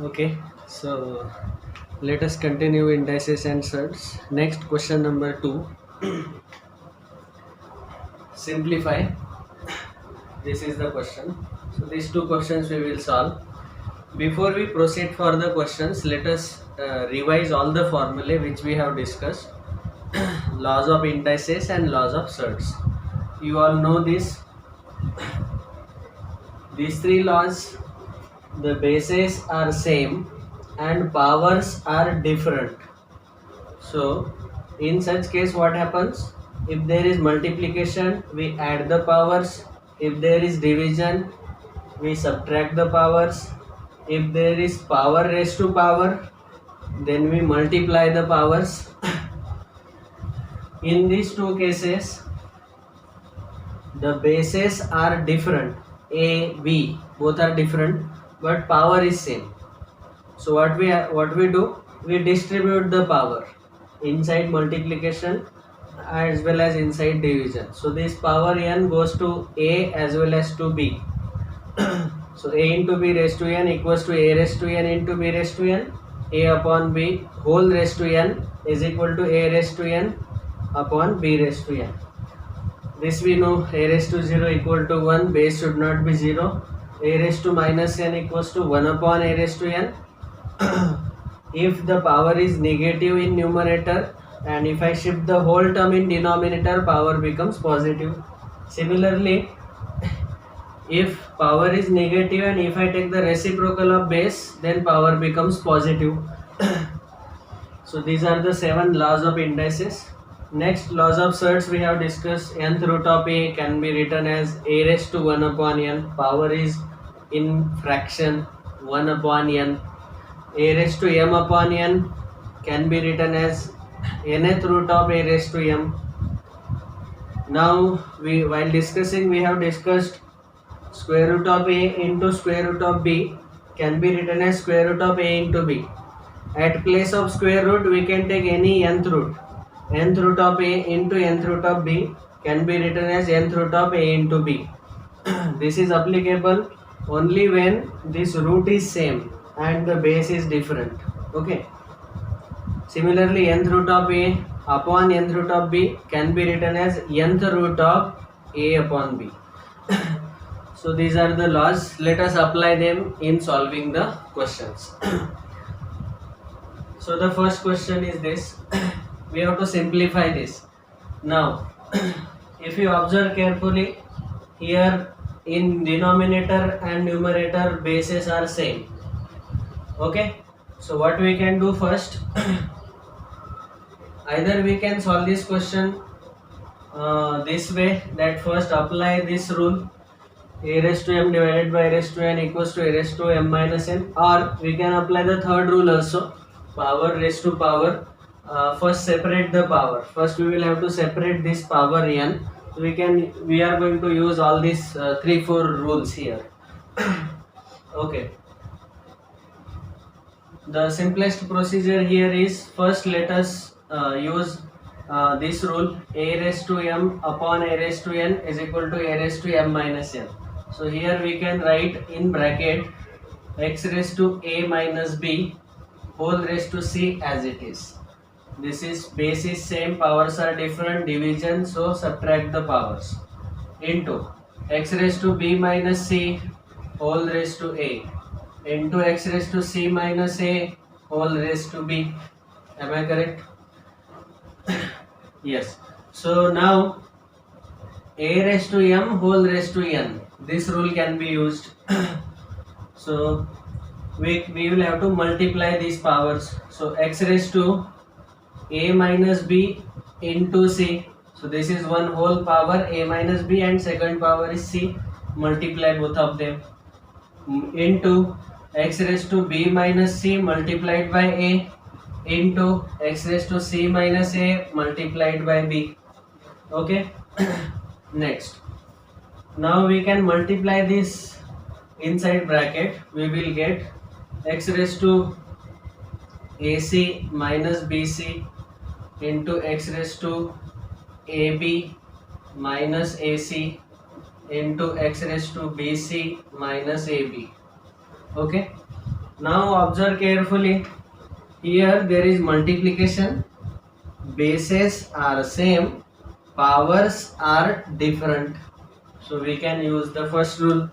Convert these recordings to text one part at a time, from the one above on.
Okay, so let us continue indices and surds. Next question number 2. Simplify. This is the question. So these two questions we will solve. Before we proceed for the questions, let us revise all the formulae which we have discussed. Laws of indices and laws of surds. You all know this. These three laws, the bases are same and powers are different. So in such case what happens? If there is multiplication, we add the powers. If there is division, we subtract the powers. If there is power raised to power, then we multiply the powers. In these two cases, the bases are different. A, B, both are different, but power is same. So what we do? We distribute the power inside multiplication as well as inside division. So this power n goes to A as well as to B. So A into B raised to n equals to A raised to n into B raised to n. A upon B whole raised to n is equal to A raised to n upon B raised to n. This we know, A raised to 0 equal to 1, base should not be 0. A raised to minus n equals to 1 upon A raised to n. If the power is negative in numerator and if I shift the whole term in denominator, power becomes positive. Similarly, if power is negative and if I take the reciprocal of base, then power becomes positive. So these are the 7 laws of indices. Next, laws of surds we have discussed. Nth root of A can be written as A raised to 1 upon n. Power is in fraction 1 upon n. A raised to m upon n can be written as nth root of A raised to m. Now, while discussing, we have discussed square root of A into square root of B can be written as square root of A into B. At place of square root, we can take any nth root. Nth root of A into nth root of B can be written as nth root of A into B. This is applicable only when this root is same and the base is different. Okay. Similarly, nth root of A upon nth root of B can be written as nth root of A upon B. So these are the laws. Let us apply them in solving the questions. So the first question is this. We have to simplify this. Now, if you observe carefully, here in denominator and numerator bases are same. Okay. So what we can do first, either we can solve this question this way, that first apply this rule, A raised to m divided by A raised to n equals to A raised to m minus n, or we can apply the third rule also, power raised to power. First separate the power. First we will have to separate this power n. So we are going to use all these 3-4 rules here. Okay. The simplest procedure here is, first let us use this rule, A raised to m upon A raised to n is equal to A raised to m minus n. So here we can write in bracket x raised to A minus b whole raised to c as it is. This is base is same, powers are different, division, so subtract the powers, into x raised to b minus c whole raised to a into x raised to c minus a whole raised to b. Am I correct? Yes. So now A raised to m whole raised to n, this rule can be used. So we will have to multiply these powers. So x raised to a minus b into c. So this is one whole power, a minus b, and second power is c. Multiply both of them, into x raised to b minus c multiplied by a into x raised to c minus a multiplied by b. Okay. Next, now we can multiply this inside bracket. We will get x raised to ac minus bc into x raised to ab minus ac into x raised to bc minus ab. Okay. Now observe carefully. Here there is multiplication. Bases are same. Powers are different. So we can use the first rule.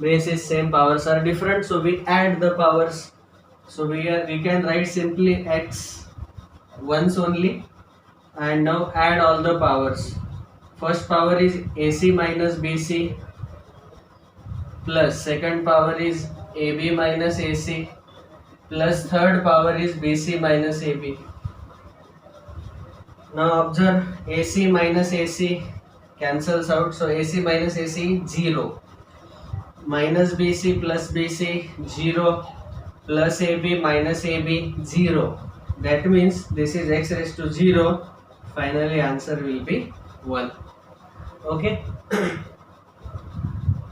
Base is same, powers are different. So we add the powers. So we can write simply x once only, and now add all the powers. First power is AC minus BC, plus second power is AB minus AC, plus third power is BC minus AB. Now observe, AC minus AC cancels out, so AC minus AC 0, minus BC plus BC 0, plus AB minus AB 0. That means this is x raised to 0. Finally answer will be 1. Okay.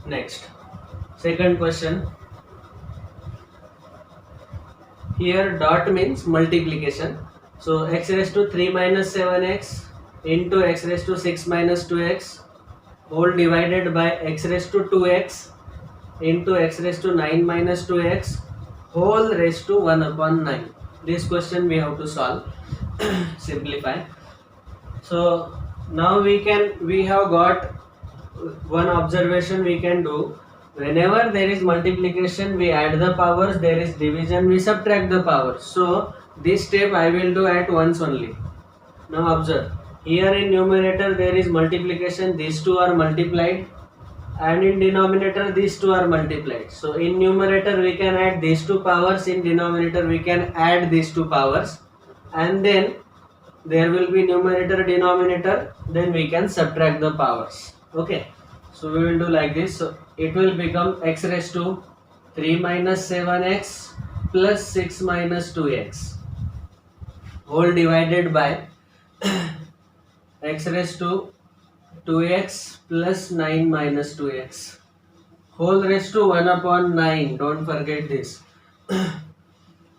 Next, second question. Here dot means multiplication. So x raised to 3 minus 7x into x raised to 6 minus 2x whole divided by x raised to 2x into x raised to 9 minus 2x whole raised to 1 upon 9. This question we have to solve. Simplify. So now we have got one observation we can do. Whenever there is multiplication, we add the powers. There is division, we subtract the powers. So this step I will do at once only. Now observe, here in numerator there is multiplication, these two are multiplied, and in denominator these two are multiplied. So in numerator we can add these two powers, in denominator we can add these two powers, and then there will be numerator denominator, then we can subtract the powers. Okay, so we will do like this. So it will become x raised to 3 minus 7x plus 6 minus 2x whole divided by x raised to 2x plus 9 minus 2x whole raised to 1 upon 9. Don't forget this.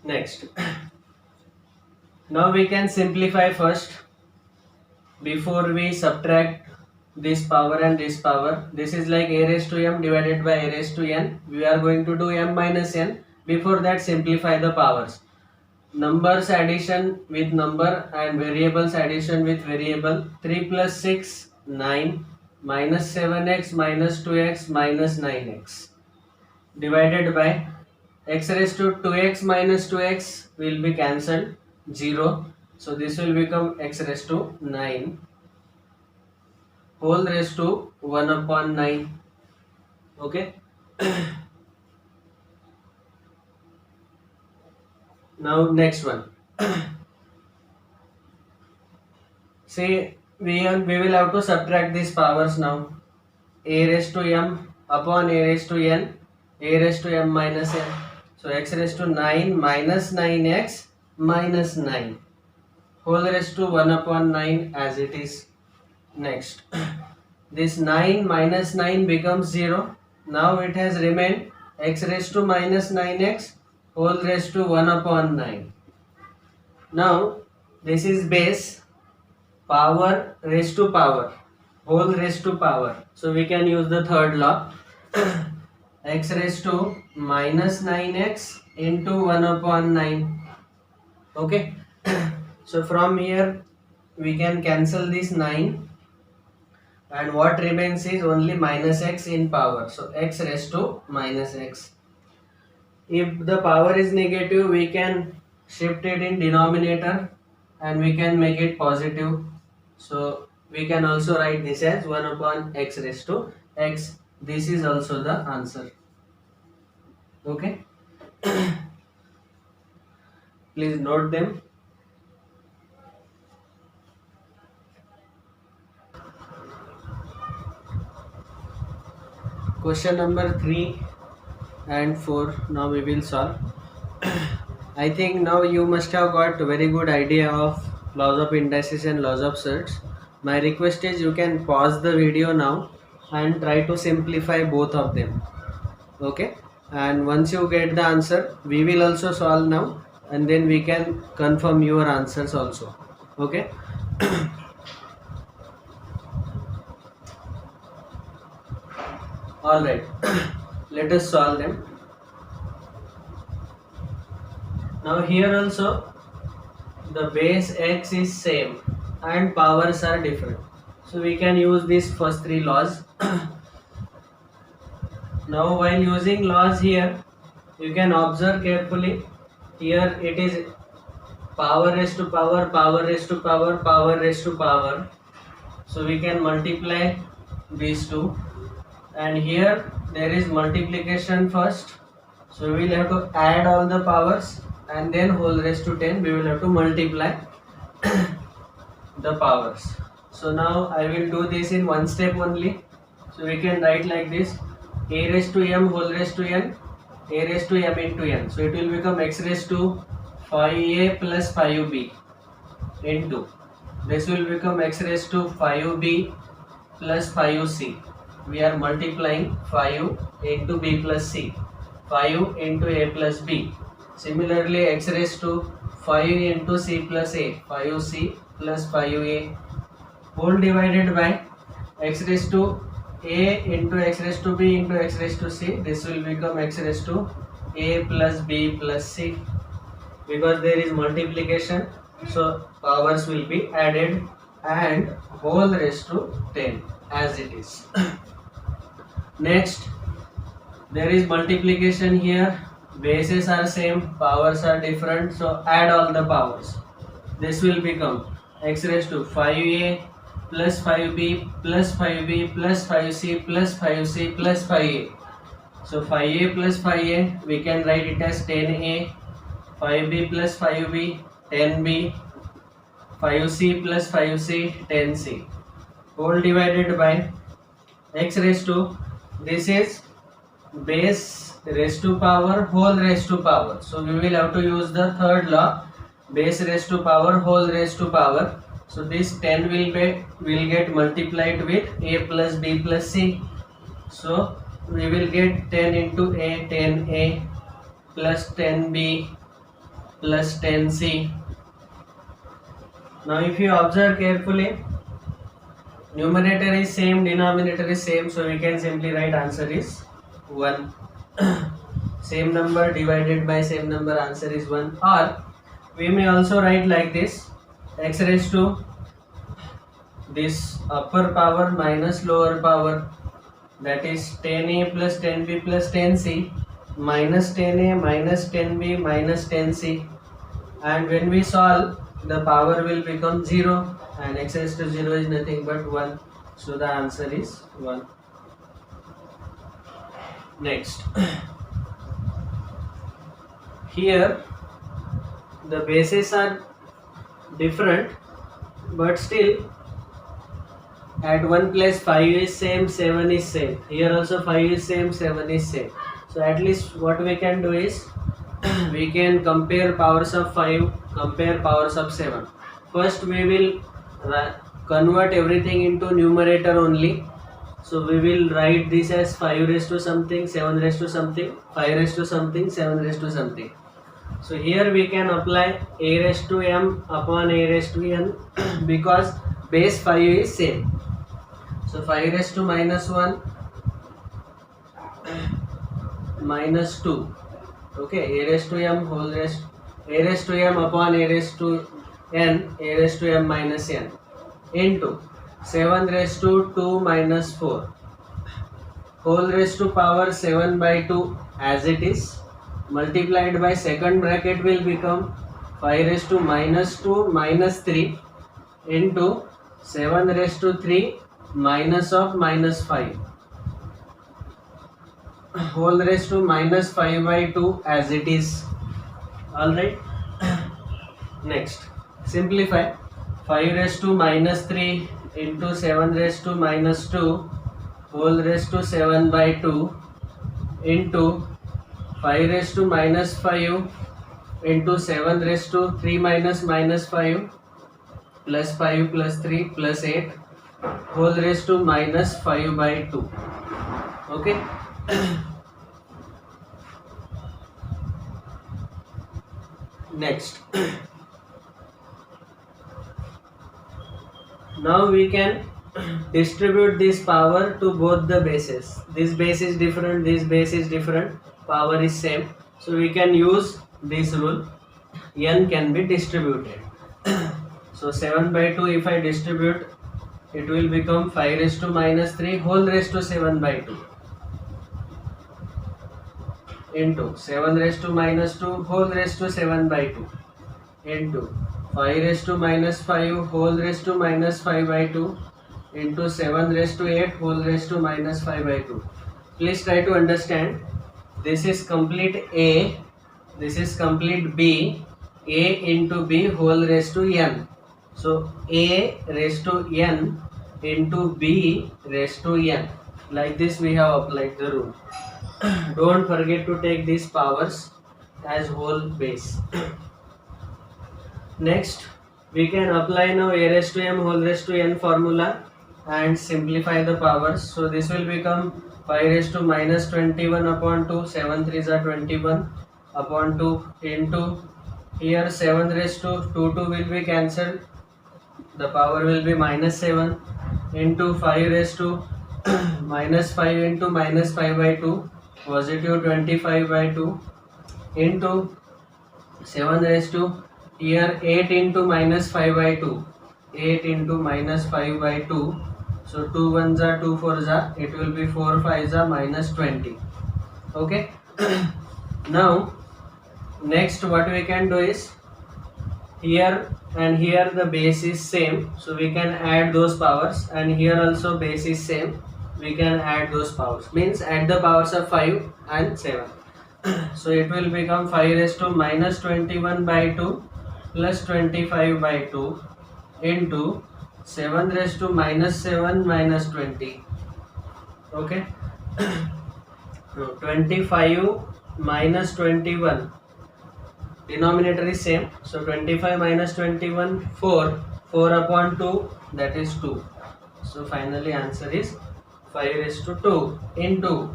Next, now we can simplify first before we subtract this power and this power. This is like a raised to m divided by a raised to n. We are going to do m minus n. Before that, simplify the powers. Numbers addition with number and variables addition with variable. 3 plus 6 9 minus 7x minus 2x minus 9x divided by x raised to 2x minus 2x will be cancelled, 0. So this will become x raised to 9 whole raised to 1 upon 9. Okay. Now next one. See, we will have to subtract these powers now. A raised to m upon a raised to n, a raised to m minus n. So x raised to 9 minus 9x minus 9 whole raised to 1 upon 9 as it is. Next, this 9 minus 9 becomes 0. Now it has remained x raised to minus 9x whole raised to 1 upon 9. Now this is base, power raised to power, whole raised to power. So we can use the third law. X raised to minus 9x into 1 upon 9. Okay. So from here we can cancel this 9, and what remains is only minus x in power. So x raised to minus x. If the power is negative, we can shift it in denominator and we can make it positive. So we can also write this as 1 upon x raised to x. This is also the answer. Okay. Please note them. Question number 3 and 4 now we will solve. I think now you must have got a very good idea of laws of indices and laws of surds. My request is you can pause the video now and try to simplify both of them. Okay, and once you get the answer, we will also solve now, and then we can confirm your answers also. Okay. All right. Let us solve them. Now here also the base x is same and powers are different. So we can use these first three laws. Now while using laws here, you can observe carefully. Here it is power raised to power, power raised to power, power raised to power. So we can multiply these two, and here there is multiplication first. So we will have to add all the powers and then whole raised to 10 we will have to multiply the powers. So now I will do this in one step only. So we can write like this: a raised to m whole raised to n, a raised to m into n. So it will become x raised to 5a plus 5b into, this will become x raised to 5b plus 5c. We are multiplying 5 into b plus c, 5 into a plus b. Similarly, x raised to 5 into c plus a, 5c plus 5a, whole divided by x raised to a into x raised to b into x raised to c. This will become x raised to a plus b plus c. Because there is multiplication, so powers will be added, and whole raised to 10 as it is. Next, there is multiplication here, bases are same, powers are different, so add all the powers. This will become x raised to 5a plus 5b plus 5b plus 5c plus 5c plus 5a. So 5a plus 5a we can write it as 10a, 5b plus 5b 10b, 5c plus 5c 10c, whole divided by x raised to, this is base raised to power, whole raised to power. So we will have to use the third law, base raised to power, whole raised to power. So this 10 will get multiplied with a plus b plus c. So we will get 10 into a, 10a plus 10b plus 10c. Now if you observe carefully, numerator is same, denominator is same, so we can simply write answer is 1. Same number divided by same number, answer is 1. Or we may also write like this: x raised to this upper power minus lower power, that is 10a plus 10b plus 10c minus 10a minus 10b minus 10c, and when we solve, the power will become 0, and x raised to 0 is nothing but 1. So the answer is 1. Next, here the bases are different, but still at one place 5 is same, 7 is same. Here also 5 is same, 7 is same. So at least what we can do is we can compare powers of 5, compare powers of 7. First we will convert everything into numerator only. So we will write this as 5 raised to something, 7 raised to something, 5 raised to something, 7 raised to something. So here we can apply a raised to m upon a raised to n because base 5 is same. So 5 raised to minus 1 minus 2. Okay, a raised to m whole raised, a raised to m upon a raised to n, a raised to m minus n, into 7 raised to 2 minus 4, whole raised to power 7 by 2 as it is, multiplied by second bracket will become 5 raised to minus 2 minus 3 into 7 raised to 3 minus of minus 5, whole raised to minus 5 by 2 as it is. Alright. Next, simplify. 5 raised to minus 3 into 7 raised to minus 2 whole raised to 7 by 2 into 5 raised to minus 5 into 7 raised to 3 minus minus 5 plus 5 plus 3 plus 8 whole raised to minus 5 by 2. Okay. Next, now we can distribute this power to both the bases. This base is different, this base is different, power is same. So we can use this rule. n can be distributed. So 7 by 2 if I distribute, it will become 5 raised to minus 3 whole raised to 7 by 2 into 7 raised to minus 2 whole raised to 7 by 2 into 5 raised to minus 5 whole raised to minus 5 by 2 into 7 raised to 8 whole raised to minus 5 by 2. Please try to understand. This is complete A, this is complete B, A into B whole raised to n. So A raised to n into B raised to n. Like this we have applied the rule. Don't forget to take these powers as whole base. Next, we can apply now a raised to m whole raised to n formula and simplify the powers. So this will become 5 raised to minus 21 upon 2, 7 3s are 21 upon 2 into here 7 raised to 2 will be cancelled. The power will be minus 7 into 5 raised to minus 5 into minus 5 by 2 positive 25 by 2 into 7 raised to here 8 into minus 5 by 2 8 into minus 5 by 2. So 2 1s are 2 4s are, it will be 4 5s are minus 20. Okay. Now next what we can do is, here and here the base is same, so we can add those powers, and here also base is same, we can add those powers, means add the powers of 5 and 7. So it will become 5 raised to minus 21 by 2 plus 25 by 2 into 7 raised to minus 7 minus 20. Okay. 25 minus 21, denominator is same, so 25 minus 21 4 upon 2, that is 2. So finally answer is 5 raised to 2 into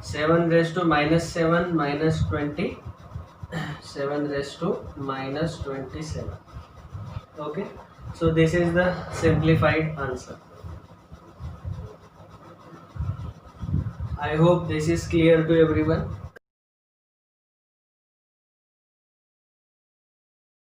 7 raised to minus 7 minus 20, 7 raised to minus 27. Okay, so this is the simplified answer. I hope this is clear to everyone.